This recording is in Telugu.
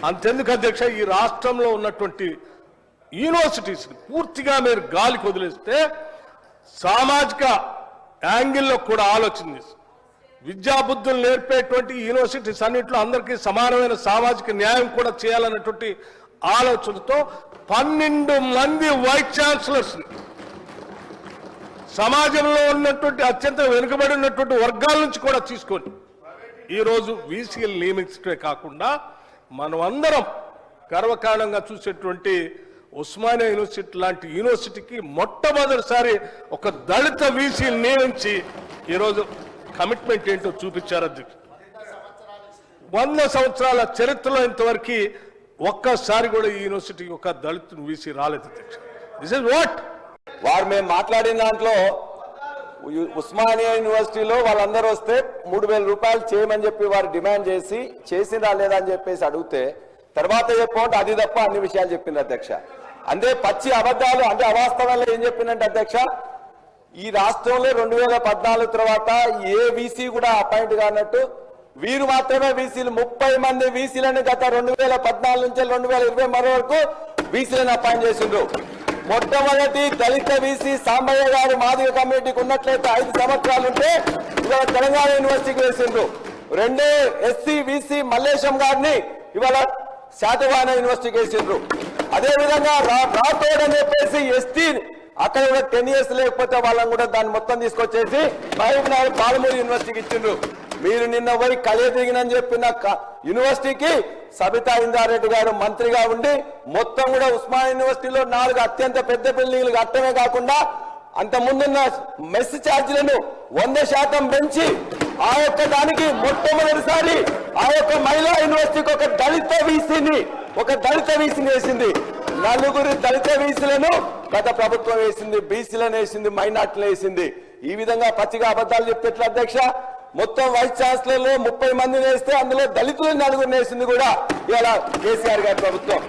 అంతెందుకు అధ్యక్ష, ఈ రాష్ట్రంలో ఉన్నటువంటి యూనివర్సిటీస్ పూర్తిగా మీరు గాలికి వదిలేస్తే సామాజిక యాంగిల్లో కూడా ఆలోచన చేసి విద్యాబుద్ధులు నేర్పేటువంటి యూనివర్సిటీస్ అన్నింటిలో అందరికీ సమానమైన సామాజిక న్యాయం కూడా చేయాలన్నటువంటి ఆలోచనతో 12 మంది వైస్ ఛాన్సలర్స్ సమాజంలో ఉన్నటువంటి అత్యంత వెనుకబడి ఉన్నటువంటి వర్గాల నుంచి కూడా తీసుకొని ఈరోజు వీసీలు నియమించడమే కాకుండా మనం అందరం గర్వకారణంగా చూసేటువంటి ఉస్మానియా యూనివర్సిటీ లాంటి యూనివర్సిటీకి మొట్టమొదటిసారి ఒక దళిత వీసీని నియమించి ఈరోజు కమిట్మెంట్ ఏంటో చూపించారు అధ్యక్ష. 100 సంవత్సరాల చరిత్రలో ఇంతవరకు ఒక్కసారి కూడా ఈ యూనివర్సిటీకి ఒక దళిత వీసీ రాలేదు అధ్యక్ష. దిస్ ఇస్ వాట్ వారు మేము మాట్లాడిన దాంట్లో ఉస్మానియా యూనివర్సిటీలో వాళ్ళందరూ వస్తే 3,000 రూపాయలు చేయమని చెప్పి వారు డిమాండ్ చేసి చేసిందా లేదా అని చెప్పేసి అడిగితే తర్వాత చెప్పండి అది తప్ప అన్ని విషయాలు చెప్పింది అధ్యక్ష. అంటే పచ్చి అబద్ధాలు, అంటే అవాస్తవాలు ఏం చెప్పిందంటే అధ్యక్ష, ఈ రాష్ట్రంలో 2014 తర్వాత ఏ వీసీ కూడా అపాయింట్ కానట్టు వీరు మాత్రమే వీసీలు 30 మంది వీసీలను గత 2014 నుంచి 2023 వరకు వీసీలను అపాయింట్ చేసిండ్రు. మొట్టమొదటి దళిత వీసీ సాంబయ్య గారు మాదిగ కమ్యూనిటీకి ఉన్నట్లయితే 5 సంవత్సరాలు ఉంటే ఇవాళ తెలంగాణ యూనివర్సిటీకి వేసిండ్రు. రెండో ఎస్సీ వీసీ మల్లేశం గారిని ఇవాళ శాతవాహన యూనివర్సిటీకి వేసిండ్రు. అదేవిధంగా రాథోడ్ అని చెప్పేసి ఎస్టీ అక్కడ కూడా 10 years లేకపోతే వాళ్ళని కూడా దాన్ని మొత్తం తీసుకొచ్చేసి మహబూబ్నగర్ పాలమూరు యూనివర్సిటీకి ఇచ్చిండ్రు. మీరు నిన్న పోయి కలియదిగినని చెప్పిన యూనివర్సిటీకి సబితా ఇందారెడ్డి గారు మంత్రిగా ఉండి మొత్తం కూడా ఉస్మానియా యూనివర్సిటీలో 4 అత్యంత పెద్ద బిల్డింగ్లు కట్టమే కాకుండా అంత ముందున్న మెస్ ఛార్జీలను 100% పెంచి ఆ యొక్క దానికి మొట్టమొదటిసారి ఆ యొక్క మహిళా యూనివర్సిటీకి ఒక దళిత వీసీని వేసింది. 4 దళిత వీసీలను గత ప్రభుత్వం వేసింది, బీసీలను వేసింది, మైనార్టీలను వేసింది. ఈ విధంగా పచ్చిగా అబద్ధాలు చెప్పేట్ల అధ్యక్ష. మొత్తం వైస్ ఛాన్సలర్లు 30 మందిని వేస్తే అందులో దళితులను 4 వేసింది కూడా ఇలా కేసీఆర్ గారి ప్రభుత్వం.